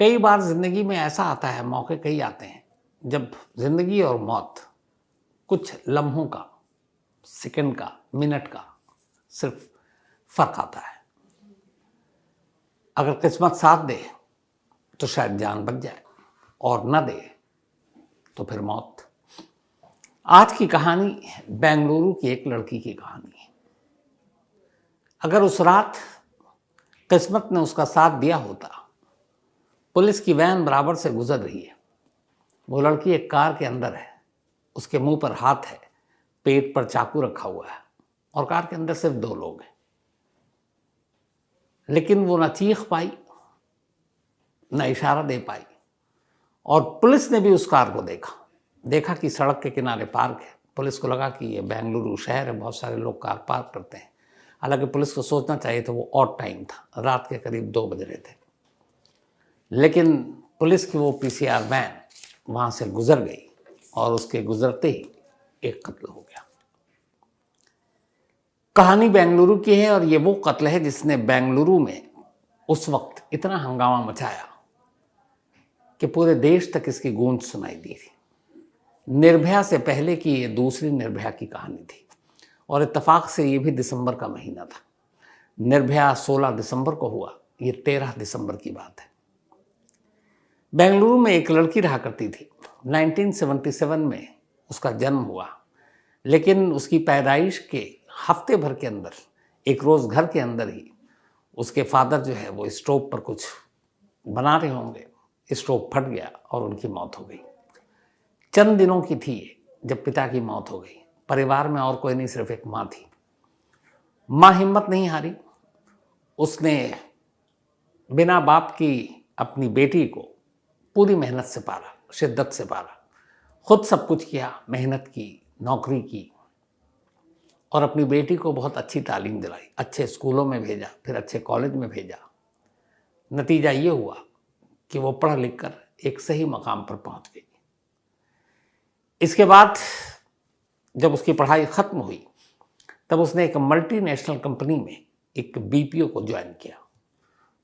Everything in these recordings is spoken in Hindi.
कई बार ज़िंदगी में ऐसा आता है, मौके कई आते हैं, जब ज़िंदगी और मौत कुछ लम्हों का, सेकंड का, मिनट का सिर्फ फ़र्क आता है। अगर किस्मत साथ दे तो शायद जान बच जाए और न दे तो फिर मौत। आज की कहानी बेंगलुरु की एक लड़की की कहानी है। अगर उस रात किस्मत ने उसका साथ दिया होता, पुलिस की वैन बराबर से गुजर रही है, वो लड़की एक कार के अंदर है, उसके मुंह पर हाथ है, पेट पर चाकू रखा हुआ है और कार के अंदर सिर्फ 2 लोग हैं। लेकिन वो ना चीख पाई, न इशारा दे पाई और पुलिस ने भी उस कार को देखा कि सड़क के किनारे पार्क है। पुलिस को लगा कि ये बेंगलुरु शहर है, बहुत सारे लोग कार पार्क करते हैं। हालांकि पुलिस को सोचना चाहिए था, वो ऑड टाइम था, रात के करीब 2 बज रहे थे। लेकिन पुलिस की वो पीसीआर वैन वहाँ से गुजर गई और उसके गुजरते ही एक कत्ल हो गया। कहानी बेंगलुरु की है और ये वो कत्ल है जिसने बेंगलुरु में उस वक्त इतना हंगामा मचाया कि पूरे देश तक इसकी गूंज सुनाई दी थी। निर्भया से पहले की ये दूसरी निर्भया की कहानी थी और इत्तेफाक से ये भी दिसंबर का महीना था। निर्भया 16 दिसंबर को हुआ, ये 13 दिसंबर की बात है। बेंगलुरु में एक लड़की रहा करती थी। 1977 में उसका जन्म हुआ, लेकिन उसकी पैदाइश के हफ्ते भर के अंदर, एक रोज़ घर के अंदर ही उसके फादर जो है वो स्टोव पर कुछ बना रहे होंगे, स्टोव फट गया और उनकी मौत हो गई। चंद दिनों की थी जब पिता की मौत हो गई। परिवार में और कोई नहीं, सिर्फ एक माँ थी। माँ हिम्मत नहीं हारी, उसने बिना बाप की अपनी बेटी को पूरी मेहनत से पाला, शिद्दत से पाला, खुद सब कुछ किया, मेहनत की, नौकरी की और अपनी बेटी को बहुत अच्छी तालीम दिलाई, अच्छे स्कूलों में भेजा, फिर अच्छे कॉलेज में भेजा। नतीजा ये हुआ कि वो पढ़ लिख कर एक सही मकाम पर पहुंच गई। इसके बाद जब उसकी पढ़ाई ख़त्म हुई तब उसने एक मल्टीनेशनल कंपनी में एक बीपीओ को ज्वाइन किया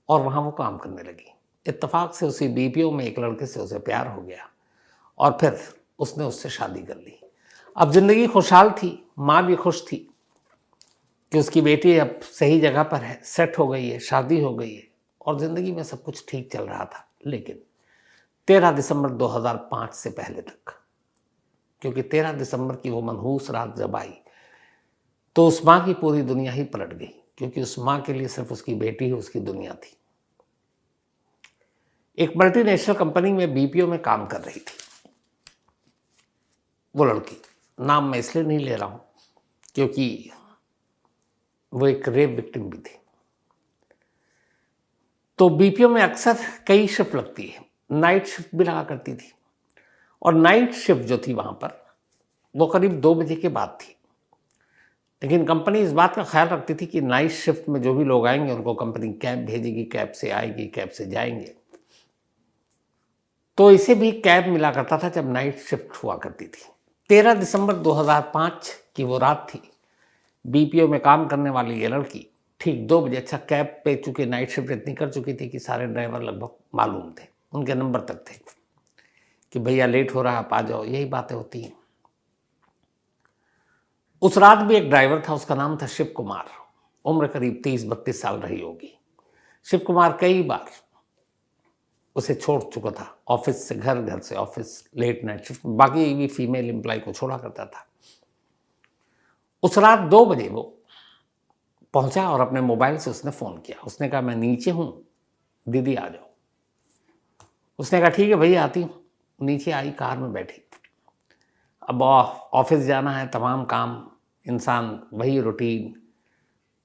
और वहाँ वो काम करने लगी। इत्तेफाक से उसी बीपीओ में एक लड़के से उसे प्यार हो गया और फिर उसने उससे शादी कर ली। अब ज़िंदगी खुशहाल थी, माँ भी खुश थी कि उसकी बेटी अब सही जगह पर है, सेट हो गई है, शादी हो गई है और ज़िंदगी में सब कुछ ठीक चल रहा था। लेकिन 13 दिसंबर 2005 से पहले तक, क्योंकि 13 दिसंबर की वो मनहूस रात जब आई तो उस माँ की पूरी दुनिया ही पलट गई, क्योंकि उस माँ के लिए सिर्फ उसकी बेटी ही उसकी दुनिया थी। एक मल्टीनेशनल कंपनी में बीपीओ में काम कर रही थी वो लड़की। नाम मैं इसलिए नहीं ले रहा हूँ क्योंकि वो एक रेप विक्टिम भी थी। तो बीपीओ में अक्सर कई शिफ्ट लगती है, नाइट शिफ्ट भी लगा करती थी और नाइट शिफ्ट जो थी वहाँ पर वो करीब 2 बजे के बाद थी। लेकिन कंपनी इस बात का ख्याल रखती थी कि नाइट शिफ्ट में जो भी लोग आएंगे उनको कंपनी कैब भेजेगी, कैब से आएगी, कैब से जाएंगे। तो इसे भी कैब मिला करता था जब नाइट शिफ्ट हुआ करती थी। 13 दिसंबर 2005 की वो रात थी। बीपीओ में काम करने वाली ये लड़की ठीक 2 बजे, अच्छा कैब पे चूंकि नाइट शिफ्ट इतनी कर चुकी थी कि सारे ड्राइवर लगभग मालूम थे, उनके नंबर तक थे कि भैया लेट हो रहा है, आप आ जाओ, यही बातें होती हैं। उस रात भी एक ड्राइवर था, उसका नाम था शिव कुमार। उम्र करीब 30-32 साल रही होगी। शिव कुमार कई बार उसे छोड़ चुका था, ऑफिस से घर, घर से ऑफिस, लेट नाइट शिफ्ट, बाकी भी फीमेल एम्प्लॉय को छोड़ा करता था। उस रात 2 बजे वो पहुंचा और अपने मोबाइल से उसने फ़ोन किया। उसने कहा मैं नीचे हूँ, दीदी आ जाओ। उसने कहा ठीक है भैया आती हूँ। नीचे आई, कार में बैठी। अब ऑफिस जाना है, तमाम काम, इंसान वही रूटीन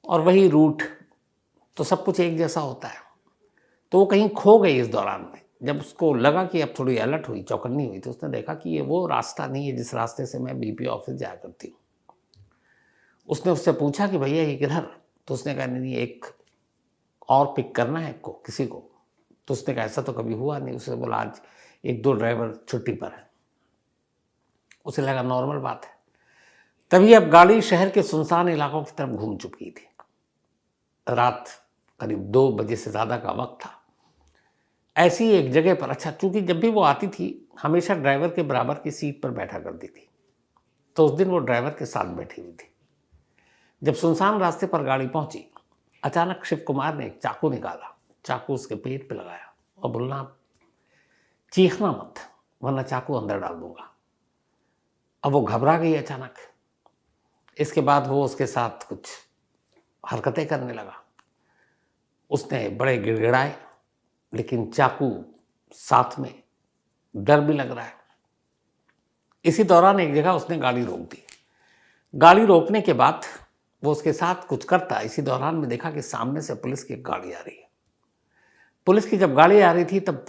और वही रूट, तो सब कुछ एक जैसा होता है। तो वो कहीं खो गई इस दौरान में। जब उसको लगा कि अब थोड़ी अलर्ट हुई, चौकन्नी हुई, तो उसने देखा कि ये वो रास्ता नहीं है जिस रास्ते से मैं बीपीओ ऑफिस जाया करती हूँ। उसने उससे पूछा कि भैया ये किधर? तो उसने कहा नहीं, एक और पिक करना है को, किसी को। तो उसने कहा ऐसा तो कभी हुआ नहीं। उसने बोला आज 1-2 ड्राइवर छुट्टी पर है। उसे लगा नॉर्मल बात है। तभी अब गाड़ी शहर के सुनसान इलाकों की तरफ घूम चुकी थी। रात करीब 2 बजे से ज़्यादा का वक्त था। ऐसी एक जगह पर, अच्छा चूंकि जब भी वो आती थी हमेशा ड्राइवर के बराबर की सीट पर बैठा करती थी, तो उस दिन वो ड्राइवर के साथ बैठी हुई थी। जब सुनसान रास्ते पर गाड़ी पहुंची, अचानक शिव कुमार ने एक चाकू निकाला, चाकू उसके पेट पे लगाया और बोलना, चीखना मत वरना चाकू अंदर डाल दूंगा। अब वो घबरा गई अचानक। इसके बाद वो उसके साथ कुछ हरकतें करने लगा। उसने बड़े गिड़गिड़ाए, लेकिन चाकू साथ में, डर भी लग रहा है। इसी दौरान एक जगह उसने गाड़ी रोक दी। गाड़ी रोकने के बाद वो उसके साथ कुछ करता, इसी दौरान में देखा कि सामने से पुलिस की गाड़ी आ रही है। पुलिस की जब गाड़ी आ रही थी तब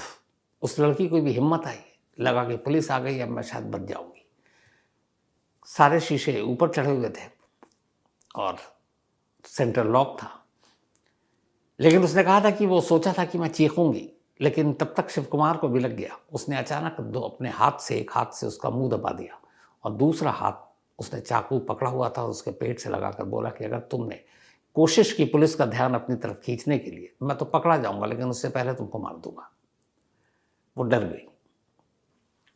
उस लड़की को भी हिम्मत आई, लगा कि पुलिस आ गई, अब मैं शायद बच जाऊंगी। सारे शीशे ऊपर चढ़े हुए थे और सेंटर लॉक था, लेकिन उसने कहा था कि वो सोचा था कि मैं चीखूंगी, लेकिन तब तक शिव कुमार को भी लग गया। उसने अचानक अपने हाथ से, एक हाथ से उसका मुंह दबा दिया और दूसरा हाथ उसने चाकू पकड़ा हुआ था और उसके पेट से लगाकर बोला कि अगर तुमने कोशिश की पुलिस का ध्यान अपनी तरफ खींचने के लिए, मैं तो पकड़ा जाऊंगा, लेकिन उससे पहले तुमको मार दूंगा। वो डर गई,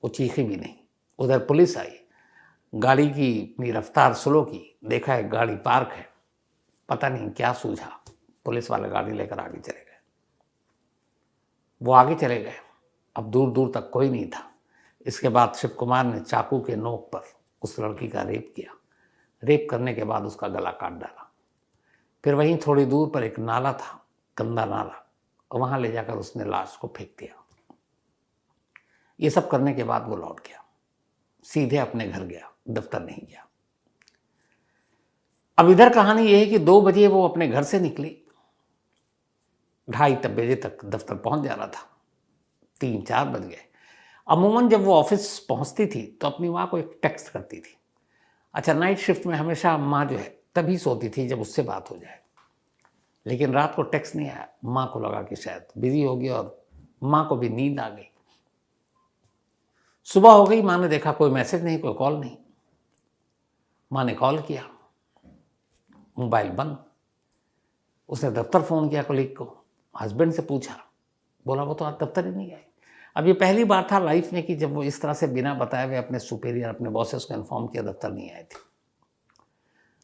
वो चीखी भी नहीं। उधर पुलिस आई, गाड़ी की अपनी रफ्तार स्लो की, देखा है गाड़ी पार्क है, पता नहीं क्या सूझा, पुलिस वाले गाड़ी लेकर आगे चले गए। वो आगे चले गए, अब दूर दूर तक कोई नहीं था। इसके बाद शिव कुमार ने चाकू के नोक पर उस लड़की का रेप किया। रेप करने के बाद उसका गला काट डाला। फिर वहीं थोड़ी दूर पर एक नाला था, गंदा नाला, और वहां ले जाकर उसने लाश को फेंक दिया। ये सब करने के बाद वो लौट गया, सीधे अपने घर गया, दफ्तर नहीं गया। अब इधर कहानी यह है कि 2 बजे वो अपने घर से निकली, 2:30 बजे तक दफ्तर पहुंच जाना था, 3-4 बज गए। अमूमन जब वो ऑफिस पहुंचती थी तो अपनी माँ को एक टेक्स्ट करती थी। अच्छा, नाइट शिफ्ट में हमेशा माँ जो है तभी सोती थी जब उससे बात हो जाए, लेकिन रात को टेक्स्ट नहीं आया। माँ को लगा कि शायद बिजी होगी और माँ को भी नींद आ गई। सुबह हो गई, माँ ने देखा कोई मैसेज नहीं, कोई कॉल नहीं। माँ ने कॉल किया, मोबाइल बंद। उसने दफ्तर फ़ोन किया कलीग को, हस्बैंड से पूछा, बोला वो तो आज दफ्तर ही नहीं आए। अब ये पहली बार था लाइफ में कि जब वो इस तरह से बिना बताए हुए अपने सुपीरियर, अपने बॉसेस को इन्फॉर्म किया दफ्तर नहीं आए थे।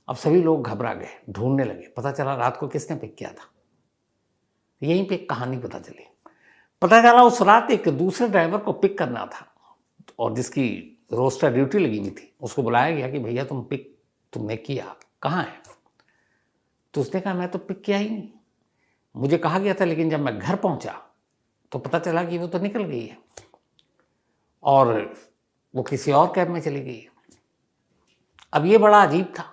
अब सभी लोग घबरा गए, ढूंढने लगे। पता चला रात को किसने पिक किया था। यहीं पे एक कहानी पता चली। पता चला उस रात एक दूसरे ड्राइवर को पिक करना था और जिसकी रोस्टर ड्यूटी लगी हुई थी, उसको बुलाया गया कि भैया तुमने किया, कहाँ है? तो उसने कहा मैं तो पिक किया ही नहीं, मुझे कहा गया था, लेकिन जब मैं घर पहुंचा तो पता चला कि वो तो निकल गई है और वो किसी और कैब में चली गई है। अब ये बड़ा अजीब था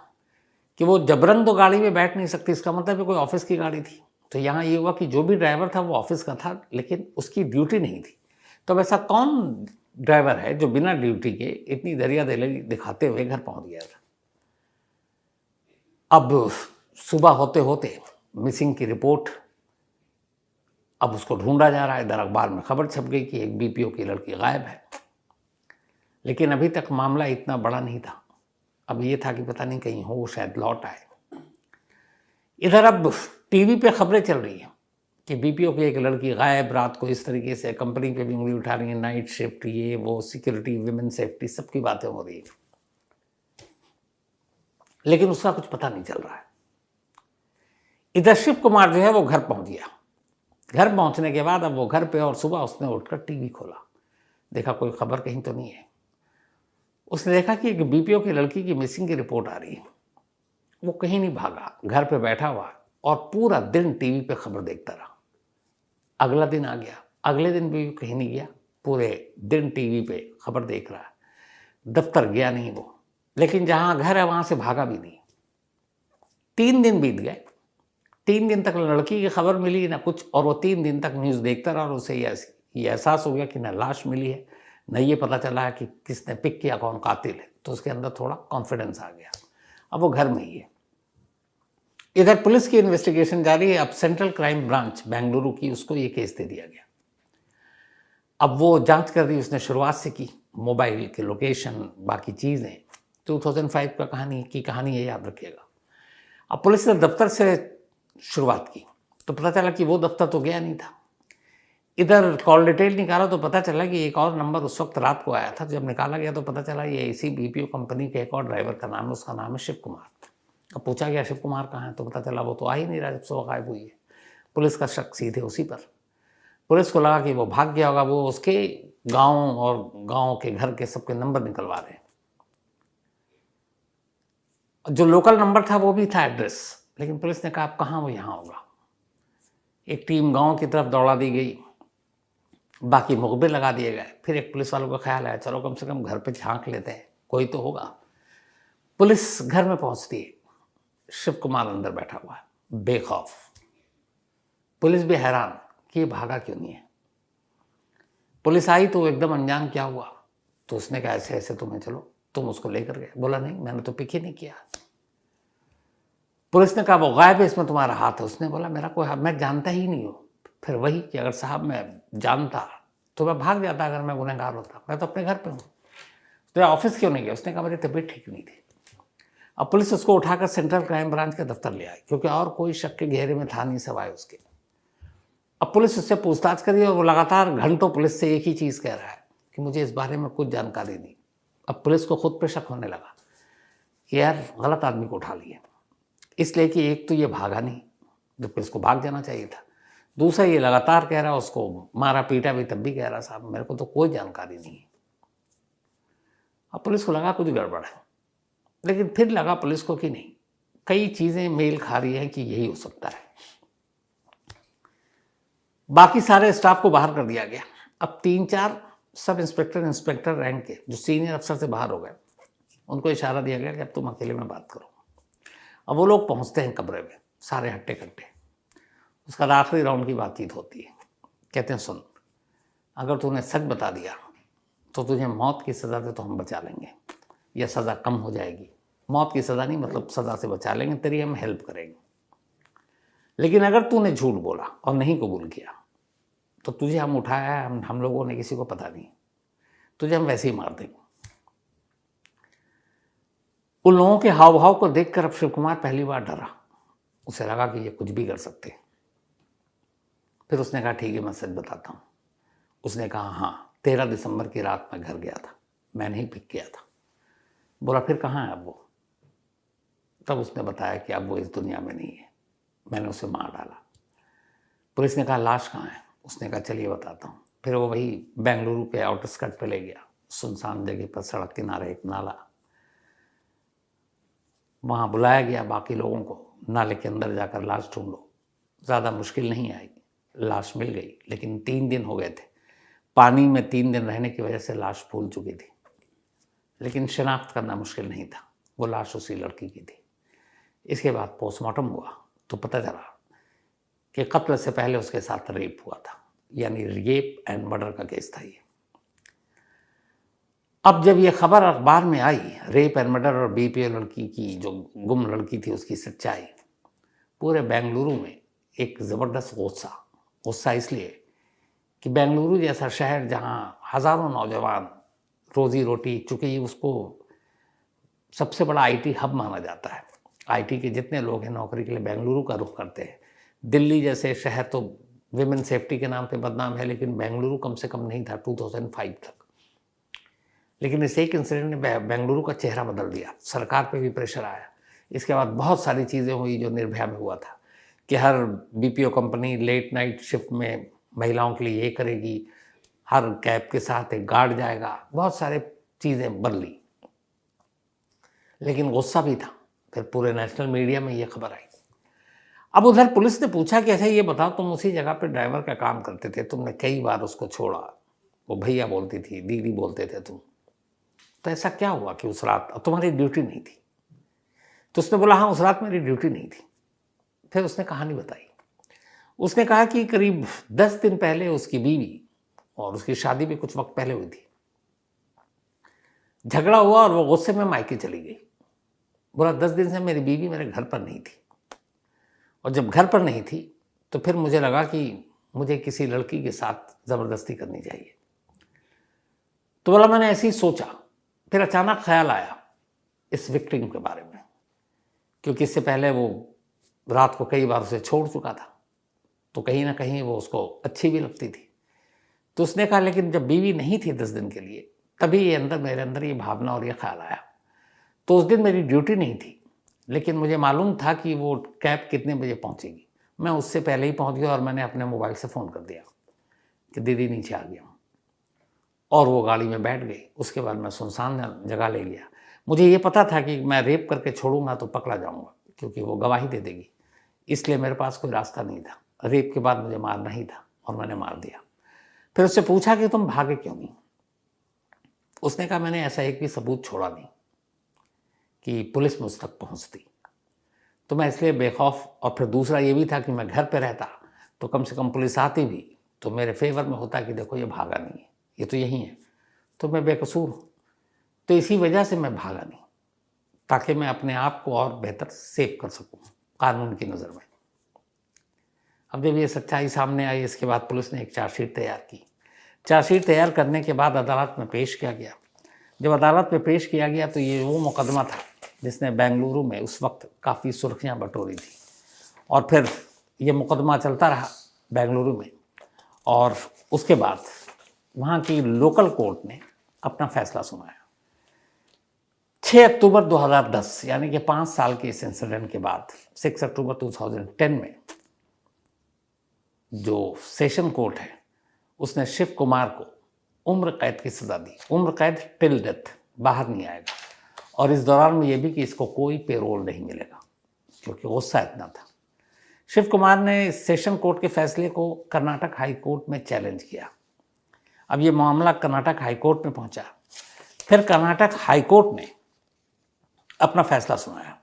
कि वो जबरन तो गाड़ी में बैठ नहीं सकती, इसका मतलब है कोई ऑफिस की गाड़ी थी। तो यहाँ ये हुआ कि जो भी ड्राइवर था वो ऑफिस का था, लेकिन उसकी ड्यूटी नहीं थी। तो अब ऐसा कौन ड्राइवर है जो बिना ड्यूटी के इतनी दरिया दिली दिखाते हुए घर पहुंच गया था? अब सुबह होते होते मिसिंग की रिपोर्ट, अब उसको ढूंढा जा रहा है। इधर अखबार में खबर छप गई कि एक बीपीओ की लड़की गायब है, लेकिन अभी तक मामला इतना बड़ा नहीं था। अब ये था कि पता नहीं कहीं हो, शायद लौट आए। इधर अब टीवी पे खबरें चल रही हैं कि बीपीओ की एक लड़की गायब, रात को इस तरीके से, कंपनी पे भी उंगली उठा रही है, नाइट शिफ्ट, ये वो, सिक्योरिटी, विमेन सेफ्टी, सबकी बातें हो रही है, लेकिन उसका कुछ पता नहीं चल रहा है। इधर शिव कुमार जो है वो घर पहुंच गया। घर पहुंचने के बाद अब वो घर पे, और सुबह उसने उठकर टीवी खोला, देखा कोई खबर कहीं तो नहीं है। उसने देखा कि एक बीपीओ की लड़की की मिसिंग की रिपोर्ट आ रही है। वो कहीं नहीं भागा, घर पे बैठा हुआ और पूरा दिन टीवी पे खबर देखता रहा। अगला दिन आ गया, अगले दिन भी कहीं नहीं गया, पूरे दिन टीवी पे खबर देख रहा है। दफ्तर गया नहीं वो, लेकिन जहां घर है वहां से भागा भी नहीं। 3 दिन बीत गए, 3 दिन तक लड़की की खबर मिली ना कुछ, और वो 3 दिन तक न्यूज़ देखता रहा और उसे ये एहसास हो गया कि ना लाश मिली है, न ये पता चला है कि किसने पिक किया, कौन कातिल है। तो उसके अंदर थोड़ा कॉन्फिडेंस आ गया, अब वो घर में ही है। इधर पुलिस की इन्वेस्टिगेशन जारी है। अब सेंट्रल क्राइम ब्रांच बेंगलुरु की, उसको ये केस दे दिया गया। अब वो जांच कर रही, उसने शुरुआत से की, मोबाइल के लोकेशन, बाकी चीज़ें। 2005 का कहानी है, याद रखिएगा। अब पुलिस ने दफ्तर से शुरुआत की तो पता चला कि वो दफ्तर तो गया नहीं था। इधर कॉल डिटेल निकाला तो पता चला कि एक और नंबर उस वक्त रात को आया था। जब निकाला गया तो पता चला ये इसी बीपीओ कंपनी के एक और ड्राइवर का नाम है, उसका नाम है शिव कुमार। अब पूछा गया शिव कुमार कहाँ है, तो पता चला वो तो आ ही नहीं रहा, जब से वो गायब हुई है। पुलिस का शक सीधे उसी पर। पुलिस को लगा कि वो भाग गया होगा, वो उसके गांव और गांव के घर के सबके नंबर निकलवा रहे हैं। जो लोकल नंबर था वो भी था एड्रेस, लेकिन पुलिस ने कहा आप कहाँ, वो यहाँ होगा। एक टीम गांव की तरफ दौड़ा दी गई, बाकी मुखबिर लगा दिए गए। फिर एक पुलिस वालों का ख्याल आया चलो कम से कम घर पे झांक लेते हैं, कोई तो होगा। पुलिस घर में पहुंचती है, शिव कुमार अंदर बैठा हुआ है बेखौफ। पुलिस भी हैरान कि ये भागा क्यों नहीं है। पुलिस आई तो एकदम अनजान क्या हुआ, तो उसने कहा ऐसे ऐसे तुम्हें, चलो तुम उसको लेकर गए। बोला नहीं, मैंने तो पिक ही नहीं किया। पुलिस ने कहा वो गायब है, इसमें तुम्हारा हाथ है। उसने बोला मेरा कोई हाथ, मैं जानता ही नहीं हूँ। फिर वही कि अगर साहब मैं जानता तो मैं भाग जाता, अगर मैं गुनहगार होता। मैं तो अपने घर पे हूँ। तो ऑफिस क्यों नहीं गया? उसने कहा मेरी तबीयत ठीक नहीं थी। अब पुलिस उसको उठाकर सेंट्रल क्राइम ब्रांच के दफ्तर ले आई, क्योंकि और कोई शक के घेरे में था नहीं सवाए उसके। अब पुलिस उससे पूछताछ करी और वो लगातार घंटों पुलिस से एक ही चीज़ कह रहा है कि मुझे इस बारे में कुछ जानकारी नहीं। अब पुलिस को खुद पे शक होने लगा कि यार गलत आदमी को उठा लिया, इसलिए कि एक तो ये भागा नहीं, जबकि इसको भाग जाना चाहिए था। दूसरा ये लगातार कह रहा, उसको मारा पीटा भी, तब भी कह रहा साहब मेरे को तो कोई जानकारी नहीं है। अब पुलिस को लगा कुछ गड़बड़ है, लेकिन फिर लगा पुलिस को कि नहीं, कई चीज़ें मेल खा रही हैं कि यही हो सकता है। बाकी सारे स्टाफ को बाहर कर दिया गया। अब 3-4 सब इंस्पेक्टर, इंस्पेक्टर रैंक के जो सीनियर अफसर से बाहर हो गए, उनको इशारा दिया गया कि अब तुम अकेले में बात करो। अब वो लोग पहुंचते हैं कमरे में, सारे हट्टे कट्टे। उसका आखिरी राउंड की बातचीत होती है। कहते हैं सुन, अगर तूने सच बता दिया तो तुझे मौत की सज़ा से तो हम बचा लेंगे, या सज़ा कम हो जाएगी। मौत की सज़ा नहीं, मतलब सज़ा से बचा लेंगे, तेरी हम हेल्प करेंगे। लेकिन अगर तूने झूठ बोला और नहीं कबूल किया तो तुझे हम उठाया है, हम लोगों ने, किसी को पता नहीं, तुझे हम वैसे ही मार देंगे। उन लोगों के हाव भाव को देखकर अब शिव कुमार पहली बार डरा। उसे लगा कि ये कुछ भी कर सकते। फिर उसने कहा ठीक है मैं सच बताता हूँ। उसने कहा हाँ, 13 दिसंबर की रात मैं घर गया था, मैंने ही पिक किया था। बोला फिर कहाँ है अब वो? तब उसने बताया कि अब वो इस दुनिया में नहीं है, मैंने उसे मार डाला। पुलिस ने कहा लाश कहाँ है? उसने कहा चलिए बताता हूँ। फिर वो वही बेंगलुरु के आउटस्कर्ट पे ले गया, सुनसान जगह पर, सड़क किनारे एक नाला। वहाँ बुलाया गया बाकी लोगों को, नाले के अंदर जाकर लाश ढूंढो। ज़्यादा मुश्किल नहीं आई, लाश मिल गई। लेकिन 3 दिन हो गए थे, पानी में 3 दिन रहने की वजह से लाश फूल चुकी थी। लेकिन शिनाख्त करना मुश्किल नहीं था, वो लाश उसी लड़की की थी। इसके बाद पोस्टमार्टम हुआ तो पता चला कि कत्ल से पहले उसके साथ रेप हुआ था, यानी रेप एंड मर्डर का केस था ये। अब जब ये खबर अखबार में आई, रेप एंड मर्डर और बीपीओ लड़की की, जो गुम लड़की थी, उसकी सच्चाई, पूरे बेंगलुरु में एक ज़बरदस्त गुस्सा इसलिए कि बेंगलुरु जैसा शहर जहाँ हज़ारों नौजवान रोज़ी रोटी, चूँकि उसको सबसे बड़ा आईटी हब माना जाता है, आईटी के जितने लोग हैं नौकरी के लिए बेंगलुरु का रुख करते हैं। दिल्ली जैसे शहर तो विमेन सेफ्टी के नाम पे बदनाम है, लेकिन बेंगलुरु कम से कम नहीं था 2005 तक। लेकिन इस एक इंसिडेंट ने बेंगलुरु का चेहरा बदल दिया। सरकार पे भी प्रेशर आया। इसके बाद बहुत सारी चीज़ें हुई जो निर्भया में हुआ था कि हर BPO company late night shift में महिलाओं के लिए ये करेगी, हर कैब के साथ एक गार्ड जाएगा, बहुत सारे चीज़ें बदली। लेकिन गुस्सा भी था। फिर पूरे नेशनल मीडिया में ये खबर आई। अब उधर पुलिस ने पूछा कि अच्छा ये बताओ, तुम उसी जगह पे ड्राइवर का काम करते थे, तुमने कई बार उसको छोड़ा, वो भैया बोलती थी, दीदी बोलते थे तुम, तो ऐसा क्या हुआ कि उस रात तुम्हारी ड्यूटी नहीं थी? तो उसने बोला हाँ उस रात मेरी ड्यूटी नहीं थी। फिर उसने कहानी बताई। उसने कहा कि करीब 10 दिन पहले उसकी बीवी, और उसकी शादी भी कुछ वक्त पहले हुई थी, झगड़ा हुआ और वो गुस्से में मायके चली गई। बोला 10 दिन से मेरी बीवी मेरे घर पर नहीं थी, और जब घर पर नहीं थी तो फिर मुझे लगा कि मुझे किसी लड़की के साथ ज़बरदस्ती करनी चाहिए। तो बोला मैंने ऐसे ही सोचा। फिर अचानक ख्याल आया इस विक्टिम के बारे में, क्योंकि इससे पहले वो रात को कई बार उसे छोड़ चुका था, तो कहीं ना कहीं वो उसको अच्छी भी लगती थी। तो उसने कहा लेकिन जब बीवी नहीं थी 10 दिन के लिए, तभी ये मेरे अंदर ये भावना और ये ख्याल आया। तो उस दिन मेरी ड्यूटी नहीं थी, लेकिन मुझे मालूम था कि वो कैब कितने बजे पहुंचेगी। मैं उससे पहले ही पहुंच गया और मैंने अपने मोबाइल से फ़ोन कर दिया कि दीदी नीचे आ गया हूँ, और वो गाड़ी में बैठ गई। उसके बाद मैं सुनसान जगह ले गया। मुझे ये पता था कि मैं रेप करके छोड़ूंगा तो पकड़ा जाऊंगा, क्योंकि वो गवाही दे देगी, इसलिए मेरे पास कोई रास्ता नहीं था। रेप के बाद मुझे मारना ही था और मैंने मार दिया। फिर उससे पूछा कि तुम भागे क्यों नहीं। उसने कहा मैंने ऐसा एक भी सबूत छोड़ा नहीं कि पुलिस मुझ तक पहुंचती, तो मैं इसलिए बेखौफ। और फिर दूसरा ये भी था कि मैं घर पे रहता तो कम से कम पुलिस आती भी तो मेरे फेवर में होता कि देखो ये भागा नहीं है, ये तो यही है, तो मैं बेकसूर हूँ। तो इसी वजह से मैं भागा नहीं, ताकि मैं अपने आप को और बेहतर सेव कर सकूँ कानून की नज़र में। अब जब ये सच्चाई सामने आई, इसके बाद पुलिस ने एक चार्जशीट तैयार की। चार्जशीट तैयार करने के बाद अदालत में पेश किया गया। जब अदालत में पेश किया गया तो ये वो मुकदमा था जिसने बेंगलुरु में उस वक्त काफ़ी सुर्खियाँ बटोरी थी। और फिर ये मुकदमा चलता रहा बेंगलुरु में, और उसके बाद वहाँ की लोकल कोर्ट ने अपना फैसला सुनाया। 6 अक्टूबर 2010, यानी कि 5 साल के इस इंसिडेंट के बाद 6 अक्टूबर 2010 में जो सेशन कोर्ट है उसने शिव कुमार को उम्र कैद की सज़ा दी। उम्र कैद टिल डेथ, बाहर नहीं आएगा। और इस दौरान में ये भी कि इसको कोई पेरोल नहीं मिलेगा, क्योंकि गुस्सा इतना था। शिव कुमार ने सेशन कोर्ट के फैसले को कर्नाटक हाई कोर्ट में चैलेंज किया। अब ये मामला कर्नाटक हाई कोर्ट में पहुंचा। फिर कर्नाटक हाई कोर्ट ने अपना फैसला सुनाया।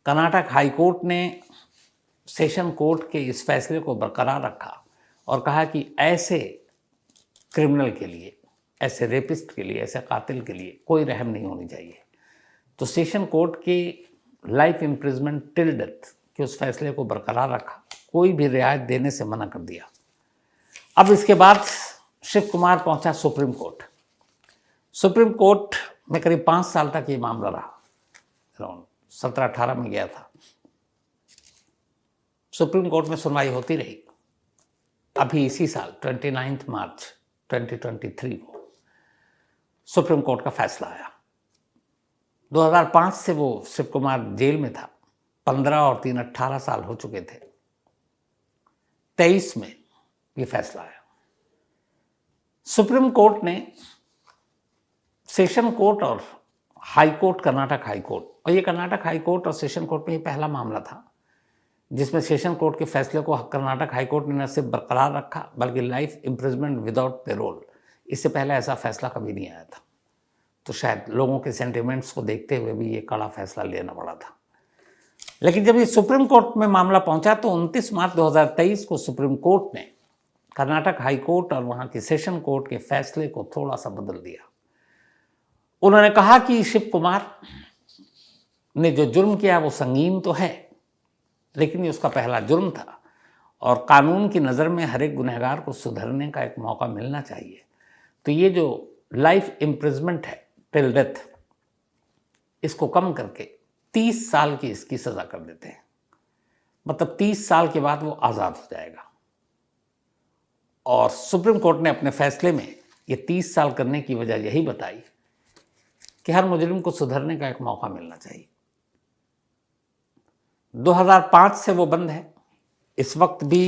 कर्नाटक हाई कोर्ट ने सेशन कोर्ट के इस फैसले को बरकरार रखा और कहा कि ऐसे क्रिमिनल के लिए, ऐसे रेपिस्ट के लिए, ऐसे कातिल के लिए कोई रहम नहीं होनी चाहिए। तो सेशन कोर्ट के लाइफ इम्प्रिजमेंट टिल डेथ के उस फैसले को बरकरार रखा, कोई भी रियायत देने से मना कर दिया। अब इसके बाद शिव कुमार पहुंचा सुप्रीम कोर्ट। सुप्रीम कोर्ट में करीब 5 साल तक ये मामला रहा। अराउंड 17-18 में गया था। सुप्रीम कोर्ट में सुनवाई होती रही। अभी इसी साल 29 मार्च 2023 को सुप्रीम कोर्ट का फैसला आया। 2005 से वो शिव कुमार जेल में था। 15 और 3 18 साल हो चुके थे। 23 में ये फैसला आया। सुप्रीम कोर्ट ने सेशन कोर्ट और high court, Karnataka high court, और ये कर्नाटक हाई कोर्ट और सेशन कोर्ट में ये पहला मामला था जिसमें सेशन कोर्ट के फैसले को कर्नाटक हाई कोर्ट ने न सिर्फ बरकरार रखा बल्कि लाइफ इम्प्रिजमेंट विदाउट पेरोल। इससे पहले ऐसा फैसला कभी नहीं आया था। तो शायद लोगों के सेंटिमेंट्स को देखते हुए भी ये कड़ा फैसला लेना पड़ा था। लेकिन जब ये सुप्रीम कोर्ट में मामला पहुंचा तो 29 मार्च 2023 को सुप्रीम कोर्ट ने कर्नाटक हाई कोर्ट और वहाँ के सेशन कोर्ट के फैसले को थोड़ा सा बदल दिया। उन्होंने कहा कि शिव कुमार ने जो जुर्म किया वो संगीन तो है, लेकिन ये उसका पहला जुर्म था और कानून की नज़र में हर एक गुनहगार को सुधरने का एक मौका मिलना चाहिए। तो ये जो लाइफ इम्प्रिजमेंट है टिल डेथ, इसको कम करके 30 साल की इसकी सज़ा कर देते हैं। मतलब 30 साल के बाद वो आज़ाद हो जाएगा। और सुप्रीम कोर्ट ने अपने फैसले में ये 30 साल करने की वजह यही बताई कि हर मुजरिम को सुधरने का एक मौका मिलना चाहिए। 2005 से वो बंद है। इस वक्त भी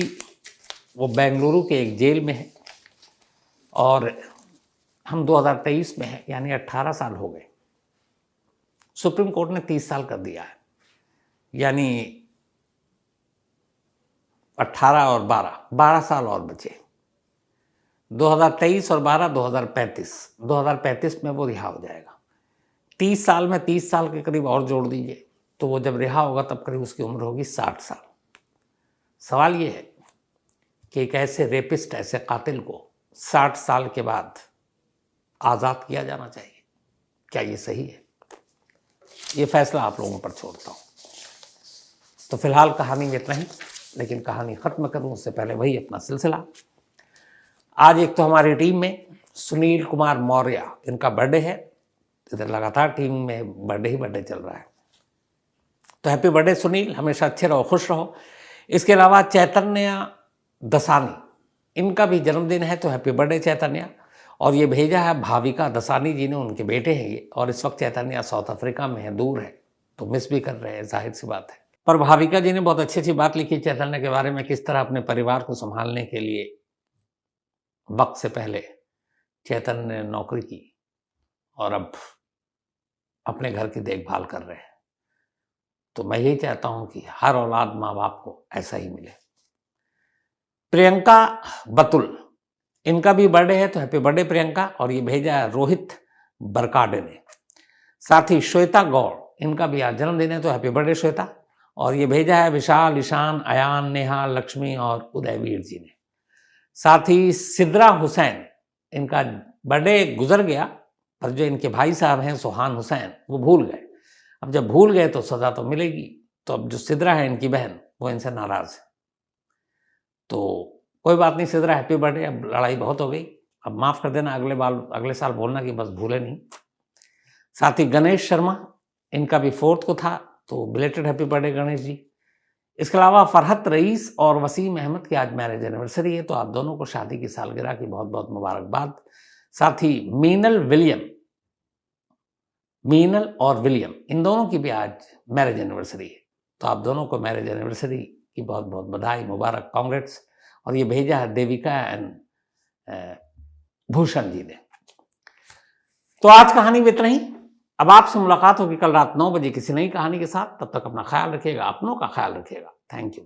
वो बेंगलुरु के एक जेल में है और हम 2023 में हैं, यानी 18 साल हो गए। सुप्रीम कोर्ट ने 30 साल कर दिया है, यानी 18 और 12 साल और बचे। 2023 और 12 2035 में वो रिहा हो जाएगा। 30 साल में 30 साल के करीब और जोड़ दीजिए तो वो जब रिहा होगा तब करीब उसकी उम्र होगी 60 साल। सवाल ये है कि एक ऐसे रेपिस्ट, ऐसे कातिल को 60 साल के बाद आज़ाद किया जाना चाहिए। क्या ये सही है? ये फैसला आप लोगों पर छोड़ता हूँ। तो फिलहाल कहानी में इतना ही, लेकिन कहानी ख़त्म करूँ उससे पहले वही अपना सिलसिला। आज एक तो हमारी टीम में सुनील कुमार मौर्य, इनका बर्थडे है। इधर लगातार टीम में बर्थडे ही बर्थडे चल रहा है, तो हैप्पी बर्थडे सुनील, हमेशा अच्छे रहो, खुश रहो। इसके अलावा चैतन्य दसानी, इनका भी जन्मदिन है, तो हैप्पी बर्थडे चैतन्या। और ये भेजा है भाविका दसानी जी ने, उनके बेटे हैं ये, और इस वक्त चैतन्या साउथ अफ्रीका में है, दूर है, तो मिस भी कर रहे हैं, जाहिर सी बात है। पर भाविका जी ने बहुत अच्छी बात लिखी चैतन्य के बारे में, किस तरह अपने परिवार को संभालने के लिए वक्त से पहले चैतन्य ने नौकरी की और अब अपने घर की देखभाल कर रहे हैं। तो मैं यही चाहता हूं कि हर औलाद माँ बाप को ऐसा ही मिले। प्रियंका बतुल, इनका भी बर्थडे है, तो हैप्पी बर्थडे प्रियंका। और ये भेजा है रोहित बरकाडे ने। साथ ही श्वेता गौड़, इनका भी आज जन्मदिन है, तो हैप्पी बर्थडे श्वेता। और ये भेजा है विशाल, ईशान, अयान, नेहा, लक्ष्मी और उदयवीर जी ने। साथ ही सिद्रा हुसैन, इनका बर्थडे गुजर गया, पर जो इनके भाई साहब हैं सुहान हुसैन, वो भूल गए। अब जब भूल गए तो सजा तो मिलेगी। तो अब जो सिद्रा है इनकी बहन, वो इनसे नाराज है। तो कोई बात नहीं सिद्रा, हैप्पी बर्थडे। अब लड़ाई बहुत हो गई, अब माफ कर देना, अगले साल बोलना कि बस भूले नहीं। साथ ही गणेश शर्मा, इनका भी 4th को था, तो belated happy birthday Ganesh ji. इसके अलावा फरहत रईस और वसीम अहमद की आज मैरिज एनिवर्सरी है, तो आप दोनों को शादी की सालगिरह की बहुत बहुत मुबारकबाद। साथ ही मीनल और विलियम, इन दोनों की भी आज मैरिज एनिवर्सरी है, तो आप दोनों को मैरिज एनिवर्सरी की बहुत बहुत बधाई, मुबारक, कांग्रेट्स। और ये भेजा है देविका एंड भूषण जी ने। तो आज कहानी में इतना ही। अब आपसे मुलाकात होगी कल रात 9 बजे किसी नई कहानी के साथ। तब तक अपना ख्याल रखिएगा, अपनों का ख्याल रखिएगा। Thank you.